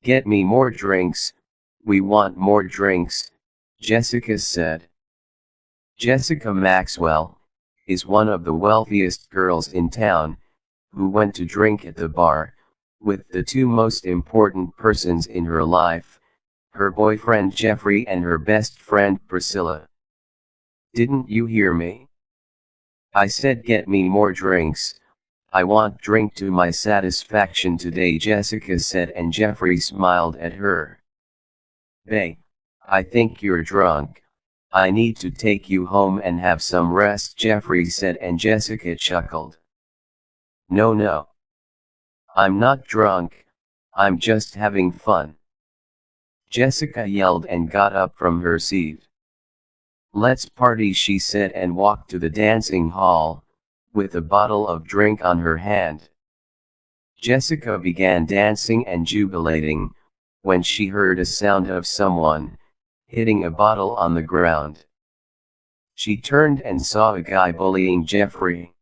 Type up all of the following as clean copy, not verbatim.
Get me more drinks, we want more drinks, Jessica said. Jessica Maxwell is one of the wealthiest girls in town, who went to drink at the bar with the two most important persons in her life, her boyfriend Jeffrey and her best friend Priscilla. Didn't you hear me? I said get me more drinks. I want drink to my satisfaction today, Jessica said, and Jeffrey smiled at her. Bae, I think you're drunk. I need to take you home and have some rest, Jeffrey said, and Jessica chuckled. No. I'm not drunk, I'm just having fun, Jessica yelled and got up from her seat. Let's party, she said, and walked to the dancing hall, with a bottle of drink on her hand. Jessica began dancing and jubilating, when she heard a sound of someone hitting a bottle on the ground. She turned and saw a guy bullying Jeffrey.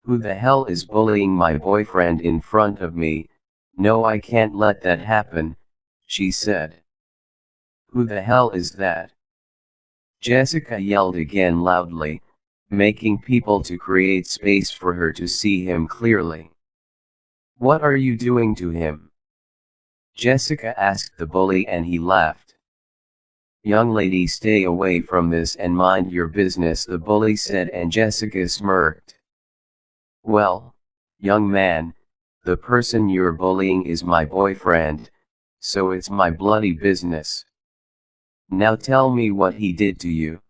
Who the hell is bullying my boyfriend in front of me? No, I can't let that happen, she said. Who the hell is that? Jessica yelled again loudly, making people to create space for her to see him clearly. What are you doing to him? Jessica asked the bully, and he laughed. Young lady, stay away from this and mind your business, the bully said, and Jessica smirked. Well, young man, the person you're bullying is my boyfriend, so it's my bloody business. Now tell me what he did to you,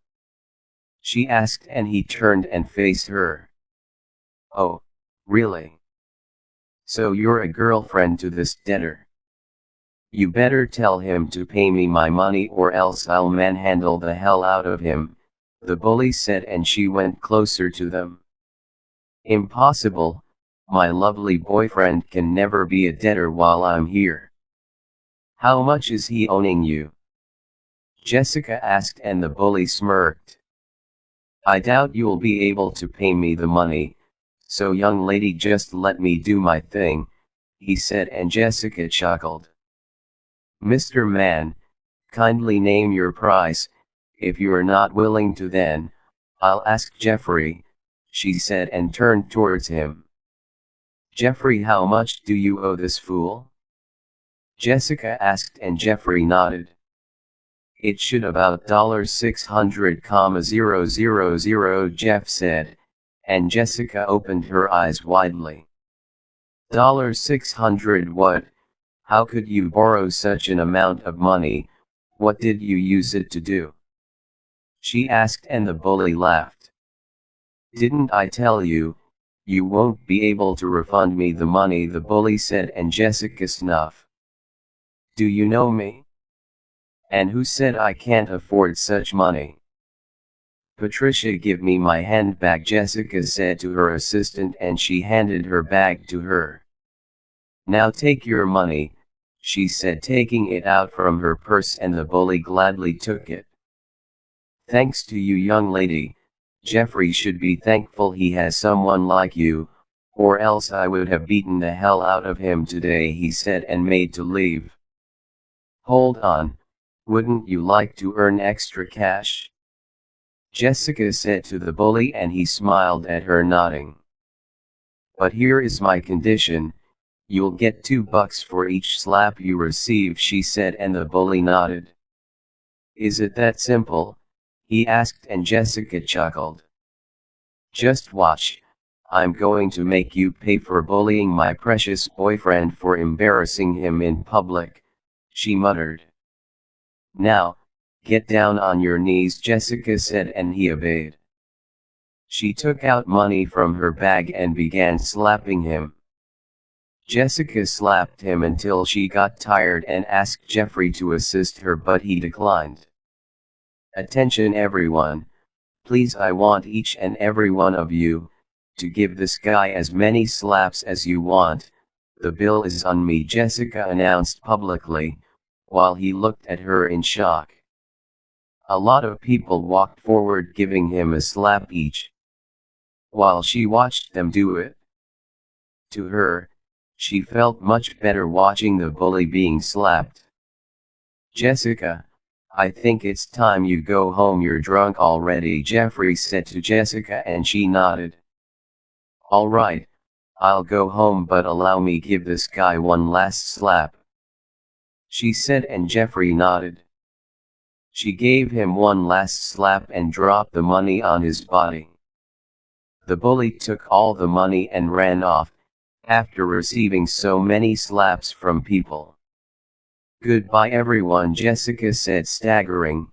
she asked, and he turned and faced her. Oh, really? So you're a girlfriend to this debtor? You better tell him to pay me my money or else I'll manhandle the hell out of him, the bully said, and she went closer to them. Impossible, my lovely boyfriend can never be a debtor while I'm here. How much is he owing you? Jessica asked, and the bully smirked. I doubt you'll be able to pay me the money, so young lady, just let me do my thing, he said, and Jessica chuckled. Mr. Man, kindly name your price. If you're not willing to, then I'll ask Jeffrey, she said, and turned towards him. Jeffrey, how much do you owe this fool? Jessica asked, and Jeffrey nodded. It should about $600,000, Jeff said, and Jessica opened her eyes widely. $600 what? How could you borrow such an amount of money? What did you use it to do? She asked, and the bully laughed. Didn't I tell you, you won't be able to refund me the money, the bully said, and Jessica snuffed. Do you know me? And who said I can't afford such money? Patricia, give me my handbag, Jessica said to her assistant, and she handed her bag to her. Now take your money, she said, taking it out from her purse, and the bully gladly took it. Thanks to you, young lady. Jeffrey should be thankful he has someone like you, or else I would have beaten the hell out of him today, he said, and made to leave. Hold on, wouldn't you like to earn extra cash? Jessica said to the bully, and he smiled at her, nodding. But here is my condition. You'll get $2 for each slap you receive, she said, and the bully nodded. Is it that simple? He asked, and Jessica chuckled. Just watch, I'm going to make you pay for bullying my precious boyfriend, for embarrassing him in public, she muttered. Now, get down on your knees, Jessica said, and he obeyed. She took out money from her bag and began slapping him. Jessica slapped him until she got tired and asked Jeffrey to assist her, but he declined. Attention everyone, please, I want each and every one of you to give this guy as many slaps as you want. The bill is on me, Jessica announced publicly, while he looked at her in shock. A lot of people walked forward, giving him a slap each, while she watched them do it. To her, She felt much better watching the bully being slapped. "Jessica, I think it's time you go home, you're drunk already," Jeffrey said to Jessica, and she nodded. "All right, I'll go home, but allow me give this guy one last slap," she said, and Jeffrey nodded. She gave him one last slap and dropped the money on his body. The bully took all the money and ran off, after receiving so many slaps from people. "Goodbye everyone," Jessica said, staggering,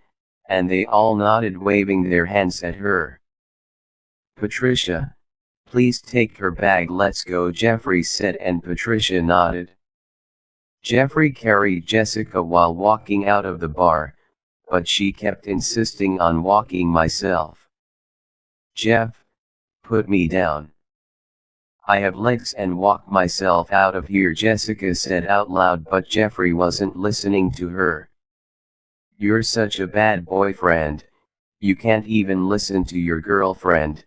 and they all nodded, waving their hands at her. "Patricia, please take her bag, let's go," Jeffrey said, and Patricia nodded. Jeffrey carried Jessica while walking out of the bar, but she kept insisting on walking myself. "Jeff, put me down. I have legs and walk myself out of here," Jessica said out loud, but Jeffrey wasn't listening to her. "You're such a bad boyfriend, you can't even listen to your girlfriend.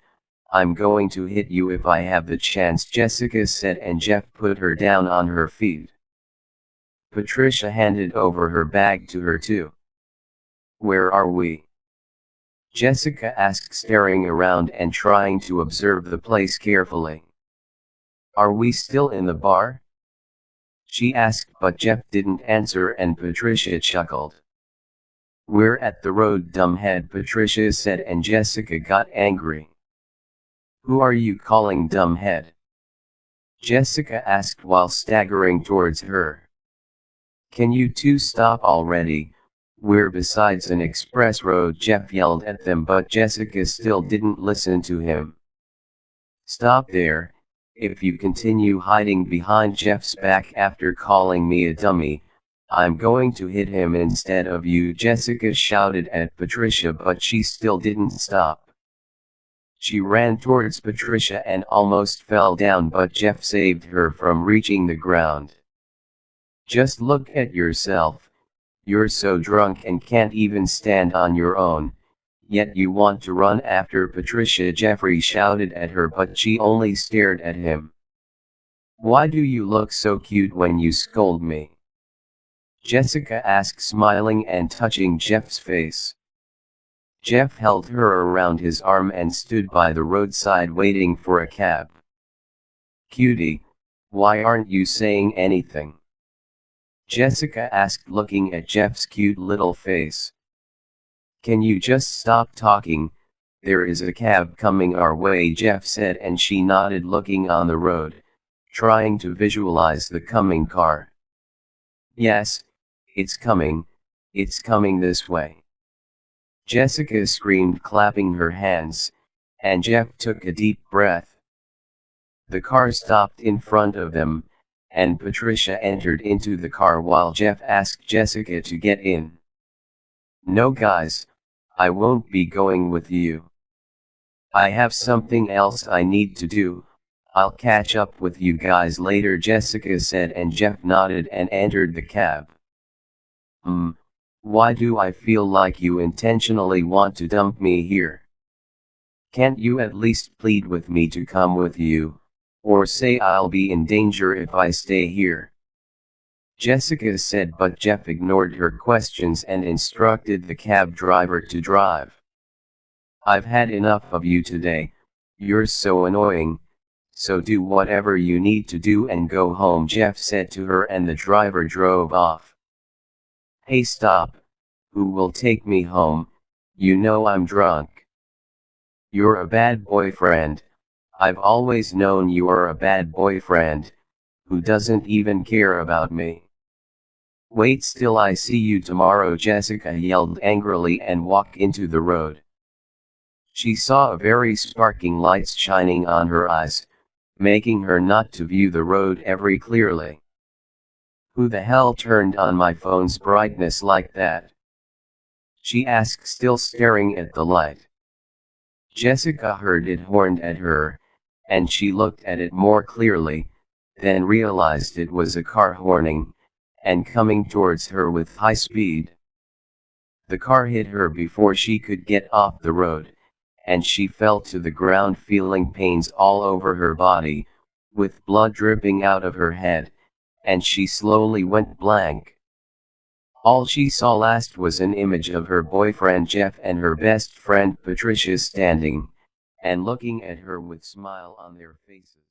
I'm going to hit you if I have the chance," Jessica said, and Jeff put her down on her feet. Patricia handed over her bag to her too. "Where are we?" Jessica asked, staring around and trying to observe the place carefully. "Are we still in the bar?" she asked, but Jeff didn't answer, and Patricia chuckled. "We're at the road, dumbhead," Patricia said, and Jessica got angry. "Who are you calling dumbhead?" Jessica asked while staggering towards her. "Can you two stop already? We're besides an express road," Jeff yelled at them, but Jessica still didn't listen to him. "Stop there. If you continue hiding behind Jeff's back after calling me a dummy, I'm going to hit him instead of you," Jessica shouted at Patricia, but she still didn't stop. She ran towards Patricia and almost fell down, but Jeff saved her from reaching the ground. "Just look at yourself, you're so drunk and can't even stand on your own, yet you want to run after Patricia," Jeffrey shouted at her, but she only stared at him. "Why do you look so cute when you scold me?" Jessica asked, smiling and touching Jeff's face. Jeff held her around his arm and stood by the roadside waiting for a cab. "Cutie, why aren't you saying anything?" Jessica asked, looking at Jeff's cute little face. "Can you just stop talking? There is a cab coming our way," Jeff said, and she nodded, looking on the road, trying to visualize the coming car. "Yes, it's coming this way," Jessica screamed, clapping her hands, and Jeff took a deep breath. The car stopped in front of them, and Patricia entered into the car while Jeff asked Jessica to get in. "No guys, I won't be going with you. I have something else I need to do. I'll catch up with you guys later," Jessica said, and Jeff nodded and entered the cab. Why do I feel like you intentionally want to dump me here? Can't you at least plead with me to come with you, or say I'll be in danger if I stay here?" Jessica said, but Jeff ignored her questions and instructed the cab driver to drive. "I've had enough of you today, you're so annoying, so do whatever you need to do and go home," Jeff said to her, and the driver drove off. "Hey, stop, who will take me home? You know I'm drunk." "You're a bad boyfriend. I've always known you are a bad boyfriend, who doesn't even care about me." "Wait till I see you tomorrow," Jessica yelled angrily and walked into the road. She saw a very sparkling lights shining on her eyes, making her not to view the road very clearly. "Who the hell turned on my phone's brightness like that?" she asked, still staring at the light. Jessica heard it horned at her, and she looked at it more clearly, then realized it was a car horning, and coming towards her with high speed. The car hit her before she could get off the road, and she fell to the ground feeling pains all over her body, with blood dripping out of her head, and she slowly went blank. All she saw last was an image of her boyfriend Jeff and her best friend Patricia standing, and looking at her with smile on their faces.